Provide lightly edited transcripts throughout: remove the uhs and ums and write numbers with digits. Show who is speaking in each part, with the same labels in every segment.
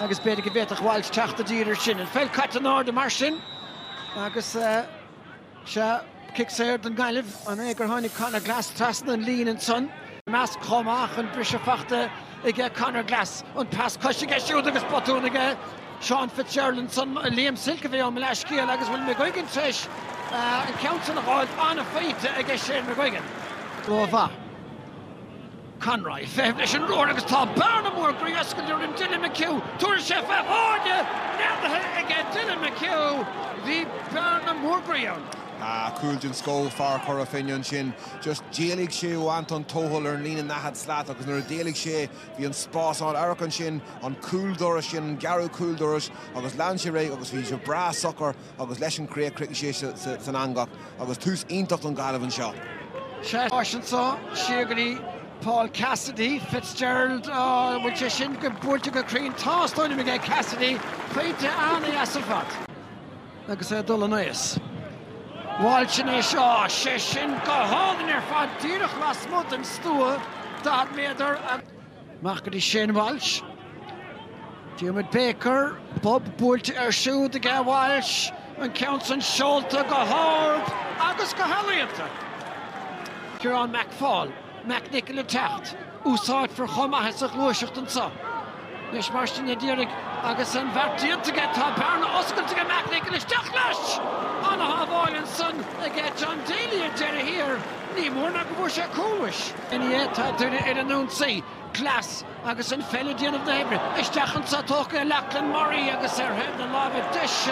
Speaker 1: agus beidir go bhéach bháil teachta díidir sin an fel cat an áda mar sin agus se kickséir den gaiileh an égur tháinig Conor Glass trasna an líon an son meas chomach an brise fachta ige Conor Glass an pass cosige siúd agus botúnige Sean Fitzgerald son Liam Silke bhí an leiscíal agus bhfuil McGuigan treis an ceantan a gháil anna féite ige Shane McGuigan. Glóbha Conroy feh leis an roir agus tá Barnamore Grioscail an Dylan McHugh túir sé feh áide neamhthe ige Dylan McHugh hí Barnamore Grion.
Speaker 2: Coolgin Sco far chora féin sin just déalaigh sé ó Anton Tóhol ar lína nahad slát agus nuair déalaigh sé bhí an spás an aircan sin an cúldoras sin garú cúldoras agus lean sé ré agus bhí sé bra sochar agus leis an cré cric sé san angach agus tús iontacht an gailh an seo.
Speaker 1: Sé Washington siagaí Paul Cassidy Fitzgerald bhfuil sé sin go búilte go crín tástoinna me Cassidy féite anna asafat agus é dul an éas. Bháil sin é seo sé sin go hádan ar fad díreach las mud an stúa dad méidir Mach go dtí Shane Walsh Diarmuid Baker Bob búilte ar siúd ige Walsh an ceantan seolta go háard agus go halaíonta. Ciarán McFall McNicola techt úsáid for chomaithe sa glúiseacht an sa. Leis mar sin é díreach agus an bhartíontaige tá Barna oscailtaige McNicola isteach leis anna hábháil an son ige John Daly a deire hir ní mór na go bhfuair sé cúis. Iní tá duine ar an nún Glass agus an fella déanamh na hebre isteach an sa tóca Lachlan Murray agus ar head na lábh dis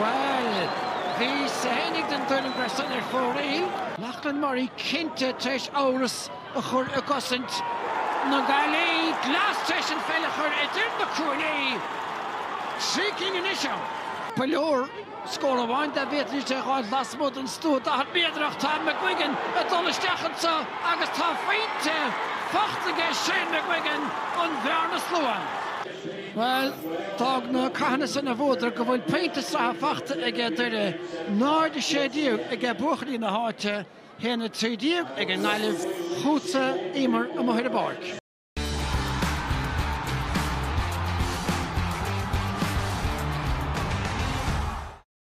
Speaker 1: well hí sa hénig den duine gresan ar fóraí Lachlan Murray cinnte teis áras a chur a cosint na gailí Glass teis an fella chur idir na cúnaí shrieking in isio. Paleor scór a bhain de bhéitrí te gháil lasmód an stúd a hat beidirach tá McGuigan a dolisteach an sa agus tá féinte fachtaige Shane McGuigan an bhearna slúan. Well, tág na caihanna san a bhódar go bhfuil péinte sa fachta ige deire náirde sé díog ige buchaí na háite héna trí díog ige ngáileh chúta imar a mothir a barc.